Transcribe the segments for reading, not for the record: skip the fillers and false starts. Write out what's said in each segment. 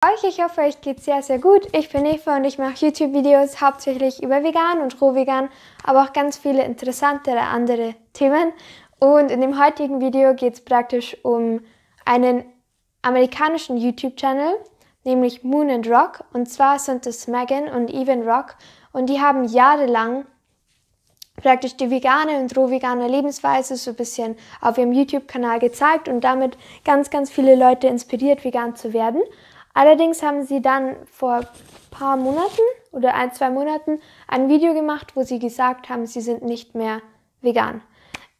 Ich hoffe, euch geht's sehr, sehr gut. Ich bin Eva und ich mache YouTube-Videos hauptsächlich über vegan und rohvegan, aber auch ganz viele interessantere andere Themen. Und in dem heutigen Video geht es praktisch um einen amerikanischen YouTube-Channel, nämlich Moon&Rock. Und zwar sind es Megan und Rock und die haben jahrelang praktisch die vegane und rohvegane Lebensweise so ein bisschen auf ihrem YouTube-Kanal gezeigt und damit ganz, ganz viele Leute inspiriert, vegan zu werden. Allerdings haben sie dann vor ein paar Monaten oder 1-2 Monaten ein Video gemacht, wo sie gesagt haben, sie sind nicht mehr vegan.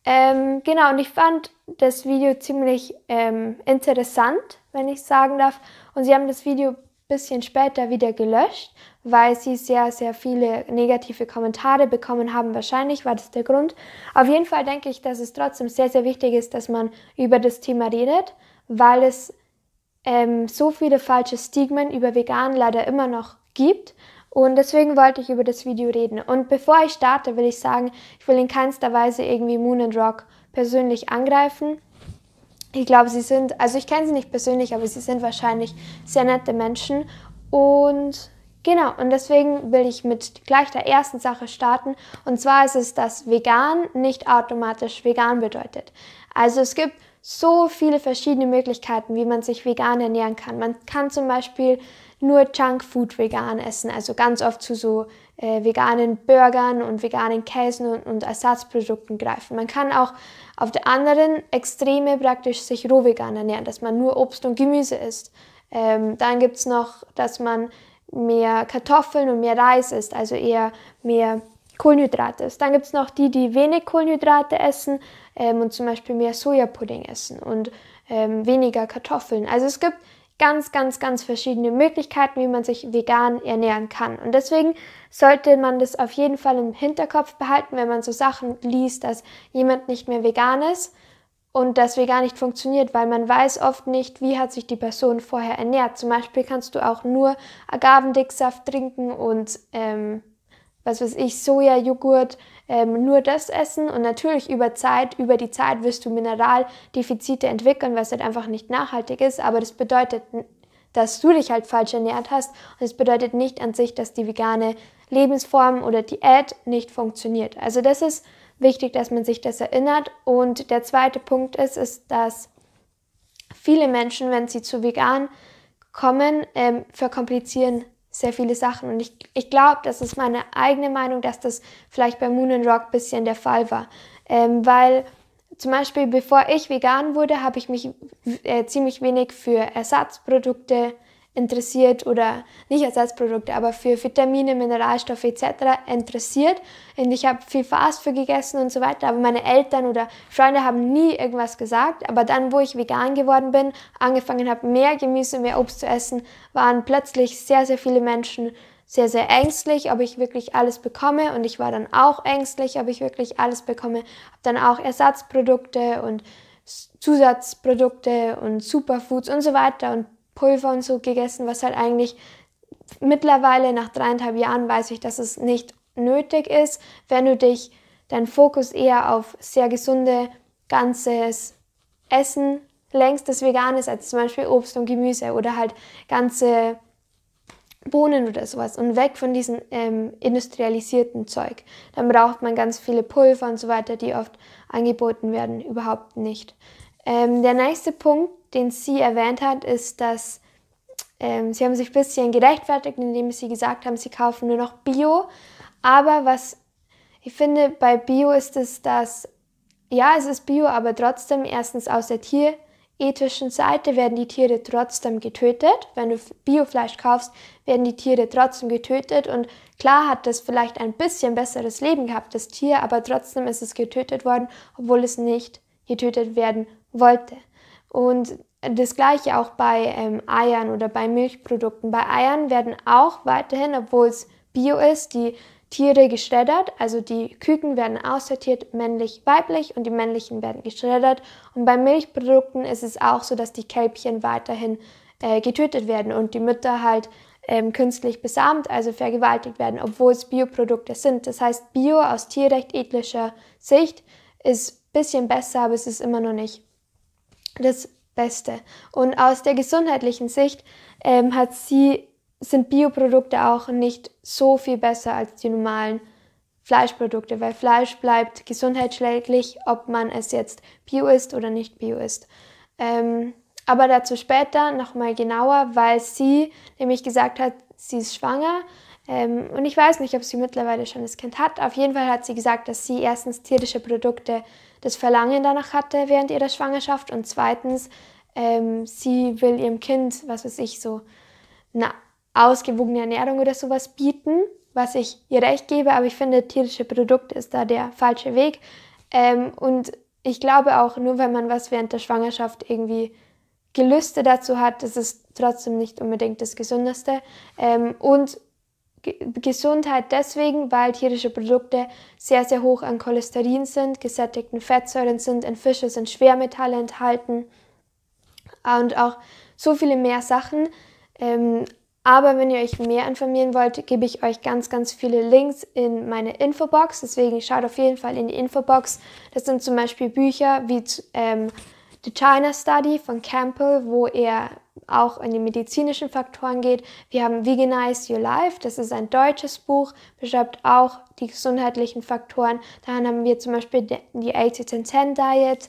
Genau, und ich fand das Video ziemlich interessant, wenn ich sagen darf. Und sie haben das Video ein bisschen später wieder gelöscht, weil sie sehr, sehr viele negative Kommentare bekommen haben. Wahrscheinlich war das der Grund. Auf jeden Fall denke ich, dass es trotzdem sehr, sehr wichtig ist, dass man über das Thema redet, weil es so viele falsche Stigmen über vegan leider immer noch gibt. Und deswegen wollte ich über das Video reden. Und bevor ich starte, will ich sagen, ich will in keinster Weise irgendwie Moon&Rock persönlich angreifen. Ich glaube, sie sind, also ich kenne sie nicht persönlich, aber sie sind wahrscheinlich sehr nette Menschen. Und genau, und deswegen will ich mit gleich der ersten Sache starten. Und zwar ist es, dass vegan nicht automatisch vegan bedeutet. Also es gibt so viele verschiedene Möglichkeiten, wie man sich vegan ernähren kann. Man kann zum Beispiel nur Junkfood vegan essen, also ganz oft zu so veganen Burgern und veganen Käsen und Ersatzprodukten greifen. Man kann auch auf der anderen Extreme praktisch sich roh vegan ernähren, dass man nur Obst und Gemüse isst. Dann gibt es noch, dass man mehr Kartoffeln und mehr Reis isst, also eher mehr Kohlenhydrate ist. Dann gibt es noch die, die wenig Kohlenhydrate essen und zum Beispiel mehr Sojapudding essen und weniger Kartoffeln. Also es gibt ganz, ganz, ganz verschiedene Möglichkeiten, wie man sich vegan ernähren kann. Und deswegen sollte man das auf jeden Fall im Hinterkopf behalten, wenn man so Sachen liest, dass jemand nicht mehr vegan ist und das vegan nicht funktioniert, weil man weiß oft nicht, wie hat sich die Person vorher ernährt. Zum Beispiel kannst du auch nur Agavendicksaft trinken und was weiß ich, Sojajoghurt, nur das essen und natürlich über die Zeit wirst du Mineraldefizite entwickeln, was halt einfach nicht nachhaltig ist, aber das bedeutet, dass du dich halt falsch ernährt hast und es bedeutet nicht an sich, dass die vegane Lebensform oder Diät nicht funktioniert. Also das ist wichtig, dass man sich das erinnert. Und der zweite Punkt ist, dass viele Menschen, wenn sie zu vegan kommen, verkomplizieren sehr viele Sachen. Und ich glaube, das ist meine eigene Meinung, dass das vielleicht bei Moon&Rock ein bisschen der Fall war. Weil zum Beispiel, bevor ich vegan wurde, habe ich mich ziemlich wenig für Ersatzprodukte interessiert oder nicht Ersatzprodukte, aber für Vitamine, Mineralstoffe etc. interessiert. Und ich habe viel Fastfood gegessen und so weiter, aber meine Eltern oder Freunde haben nie irgendwas gesagt. Aber dann, wo ich vegan geworden bin, angefangen habe, mehr Gemüse, mehr Obst zu essen, waren plötzlich sehr, sehr viele Menschen sehr, sehr ängstlich, ob ich wirklich alles bekomme. Und ich war dann auch ängstlich, ob ich wirklich alles bekomme. Habe dann auch Ersatzprodukte und Zusatzprodukte und Superfoods und so weiter und Pulver und so gegessen, was halt eigentlich mittlerweile nach 3,5 Jahren weiß ich, dass es nicht nötig ist, wenn du deinen Fokus eher auf sehr gesunde, ganzes Essen lenkst, das vegan ist, als zum Beispiel Obst und Gemüse oder halt ganze Bohnen oder sowas und weg von diesem industrialisierten Zeug. Dann braucht man ganz viele Pulver und so weiter, die oft angeboten werden, überhaupt nicht. Der nächste Punkt, den sie erwähnt hat, ist, dass sie haben sich ein bisschen gerechtfertigt, indem sie gesagt haben, sie kaufen nur noch Bio. Aber was ich finde bei Bio ist es, dass, ja, es ist Bio, aber trotzdem erstens aus der tierethischen Seite werden die Tiere trotzdem getötet. Wenn du Biofleisch kaufst, werden die Tiere trotzdem getötet. Und klar hat das vielleicht ein bisschen besseres Leben gehabt, das Tier, aber trotzdem ist es getötet worden, obwohl es nicht getötet werden wollte. Und das gleiche auch bei Eiern oder bei Milchprodukten. Bei Eiern werden auch weiterhin, obwohl es Bio ist, die Tiere geschreddert. Also die Küken werden aussortiert, männlich, weiblich und die männlichen werden geschreddert. Und bei Milchprodukten ist es auch so, dass die Kälbchen weiterhin getötet werden und die Mütter halt künstlich besamt, also vergewaltigt werden, obwohl es Bioprodukte sind. Das heißt, Bio aus tierrecht-ethischer Sicht ist ein bisschen besser, aber es ist immer noch nicht das Beste. Und aus der gesundheitlichen Sicht sind Bioprodukte auch nicht so viel besser als die normalen Fleischprodukte, weil Fleisch bleibt gesundheitsschädlich, ob man es jetzt Bio isst oder nicht Bio isst. Aber dazu später nochmal genauer, weil sie nämlich gesagt hat, sie ist schwanger. Und ich weiß nicht, ob sie mittlerweile schon das Kind hat. Auf jeden Fall hat sie gesagt, dass sie erstens tierische Produkte das Verlangen danach hatte während ihrer Schwangerschaft und zweitens, sie will ihrem Kind, was weiß ich, so eine ausgewogene Ernährung oder sowas bieten, was ich ihr recht gebe, aber ich finde, tierische Produkte ist da der falsche Weg. Und ich glaube auch, nur wenn man was während der Schwangerschaft irgendwie Gelüste dazu hat, ist es trotzdem nicht unbedingt das Gesündeste. Und Gesundheit deswegen, weil tierische Produkte sehr, sehr hoch an Cholesterin sind, gesättigten Fettsäuren sind, in Fische sind Schwermetalle enthalten und auch so viele mehr Sachen. Aber wenn ihr euch mehr informieren wollt, gebe ich euch ganz, ganz viele Links in meine Infobox. Deswegen schaut auf jeden Fall in die Infobox. Das sind zum Beispiel Bücher wie The China Study von Campbell, wo er auch in die medizinischen Faktoren geht. Wir haben Veganize Your Life, das ist ein deutsches Buch, beschreibt auch die gesundheitlichen Faktoren. Dann haben wir zum Beispiel die 80-10-10 Diet,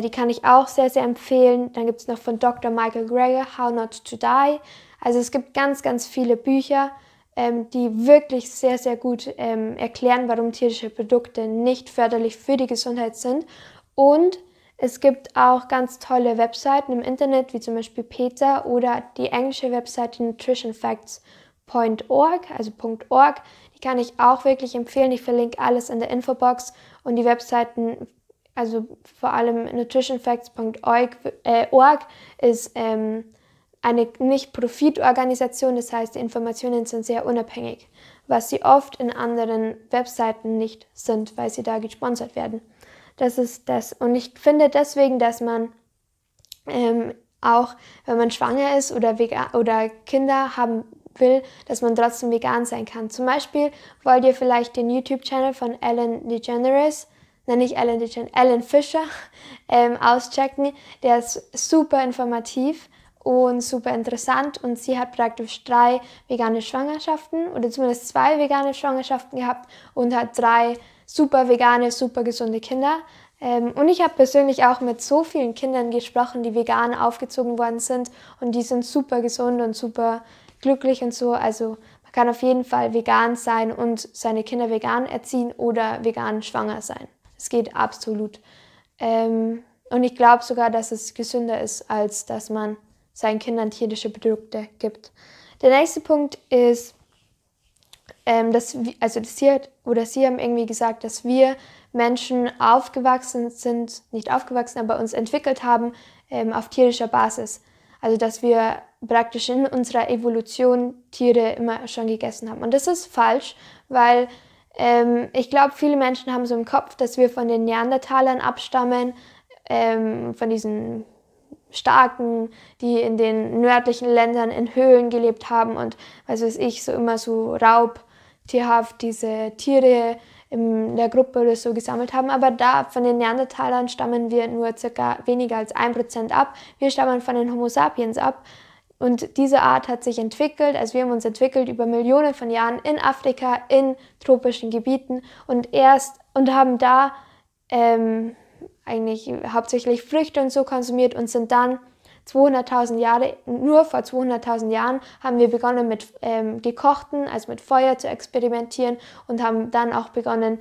die kann ich auch sehr, sehr empfehlen. Dann gibt es noch von Dr. Michael Greger, How Not to Die. Also es gibt ganz, ganz viele Bücher, die wirklich sehr, sehr gut erklären, warum tierische Produkte nicht förderlich für die Gesundheit sind. Und es gibt auch ganz tolle Webseiten im Internet, wie zum Beispiel Peter oder die englische Webseite nutritionfacts.org, also .org. Die kann ich auch wirklich empfehlen. Ich verlinke alles in der Infobox und die Webseiten, also vor allem nutritionfacts.org ist eine Nicht-Profit-Organisation, das heißt, die Informationen sind sehr unabhängig, was sie oft in anderen Webseiten nicht sind, weil sie da gesponsert werden. Das ist das. Und ich finde deswegen, dass man auch, wenn man schwanger ist oder Kinder haben will, dass man trotzdem vegan sein kann. Zum Beispiel wollt ihr vielleicht den YouTube-Channel von Ellen Fischer auschecken. Der ist super informativ und super interessant und sie hat praktisch 3 vegane Schwangerschaften oder zumindest 2 vegane Schwangerschaften gehabt und hat 3 super vegane, super gesunde Kinder. Und ich habe persönlich auch mit so vielen Kindern gesprochen, die vegan aufgezogen worden sind und die sind super gesund und super glücklich und so. Also man kann auf jeden Fall vegan sein und seine Kinder vegan erziehen oder vegan schwanger sein. Es geht absolut. Und ich glaube sogar, dass es gesünder ist, als dass man seinen Kindern tierische Produkte gibt. Der nächste Punkt ist, sie haben irgendwie gesagt, dass wir Menschen uns entwickelt haben auf tierischer Basis. Also dass wir praktisch in unserer Evolution Tiere immer schon gegessen haben. Und das ist falsch, weil ich glaube, viele Menschen haben so im Kopf, dass wir von den Neandertalern abstammen, von diesen Starken, die in den nördlichen Ländern in Höhlen gelebt haben und was weiß ich, so immer so raubtierhaft diese Tiere in der Gruppe oder so gesammelt haben. Aber da von den Neandertalern stammen wir nur circa weniger als 1% ab. Wir stammen von den Homo sapiens ab. Und diese Art hat sich entwickelt, also wir haben uns entwickelt über Millionen von Jahren in Afrika, in tropischen Gebieten und haben da eigentlich hauptsächlich Früchte und so konsumiert und sind dann nur vor 200.000 Jahren haben wir begonnen mit gekochten, also mit Feuer zu experimentieren und haben dann auch begonnen,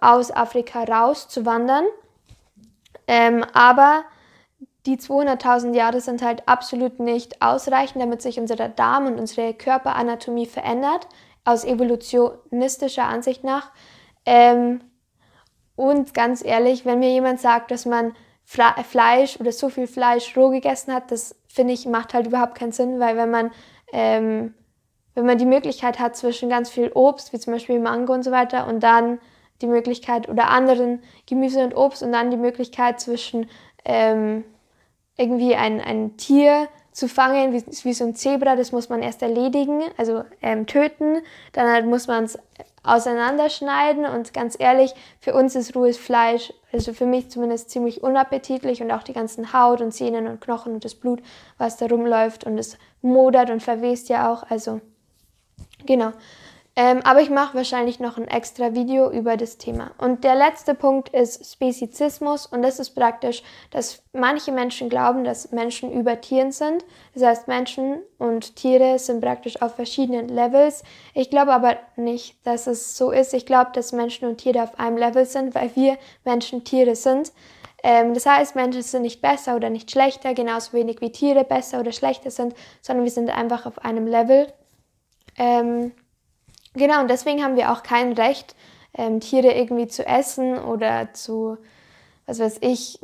aus Afrika rauszuwandern. Aber die 200.000 Jahre sind halt absolut nicht ausreichend, damit sich unser Darm und unsere Körperanatomie verändert, aus evolutionistischer Ansicht nach. Und ganz ehrlich, wenn mir jemand sagt, dass man Fleisch oder so viel Fleisch roh gegessen hat, das finde ich, macht halt überhaupt keinen Sinn, weil wenn man die Möglichkeit hat zwischen ganz viel Obst, wie zum Beispiel Mango und so weiter, und dann die Möglichkeit oder anderen Gemüse und Obst und dann die Möglichkeit zwischen irgendwie ein Tier zu fangen, wie so ein Zebra, das muss man erst erledigen, also töten, dann halt muss man es auseinanderschneiden. Und ganz ehrlich, für uns ist rohes Fleisch, also für mich zumindest, ziemlich unappetitlich und auch die ganzen Haut und Sehnen und Knochen und das Blut, was da rumläuft und es modert und verwest ja auch, also genau. Aber ich mache wahrscheinlich noch ein extra Video über das Thema. Und der letzte Punkt ist Spezizismus und das ist praktisch, dass manche Menschen glauben, dass Menschen über Tieren sind. Das heißt, Menschen und Tiere sind praktisch auf verschiedenen Levels. Ich glaube aber nicht, dass es so ist. Ich glaube, dass Menschen und Tiere auf einem Level sind, weil wir Menschen Tiere sind. Das heißt, Menschen sind nicht besser oder nicht schlechter, genauso wenig wie Tiere besser oder schlechter sind, sondern wir sind einfach auf einem Level. Genau, und deswegen haben wir auch kein Recht, Tiere irgendwie zu essen oder zu, was weiß ich,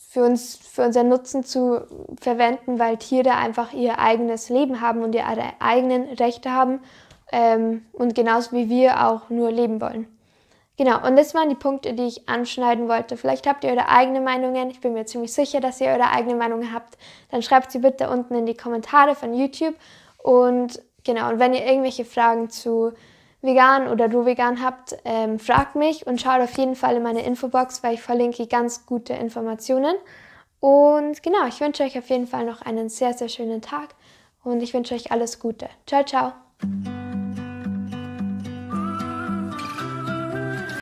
für unseren Nutzen zu verwenden, weil Tiere einfach ihr eigenes Leben haben und ihre eigenen Rechte haben und genauso wie wir auch nur leben wollen. Genau, und das waren die Punkte, die ich anschneiden wollte. Vielleicht habt ihr eure eigenen Meinungen. Ich bin mir ziemlich sicher, dass ihr eure eigenen Meinungen habt. Dann schreibt sie bitte unten in die Kommentare von YouTube. Und genau, und wenn ihr irgendwelche Fragen zu vegan oder du vegan habt, fragt mich und schaut auf jeden Fall in meine Infobox, weil ich verlinke ganz gute Informationen. Und genau, ich wünsche euch auf jeden Fall noch einen sehr, sehr schönen Tag und ich wünsche euch alles Gute. Ciao, ciao!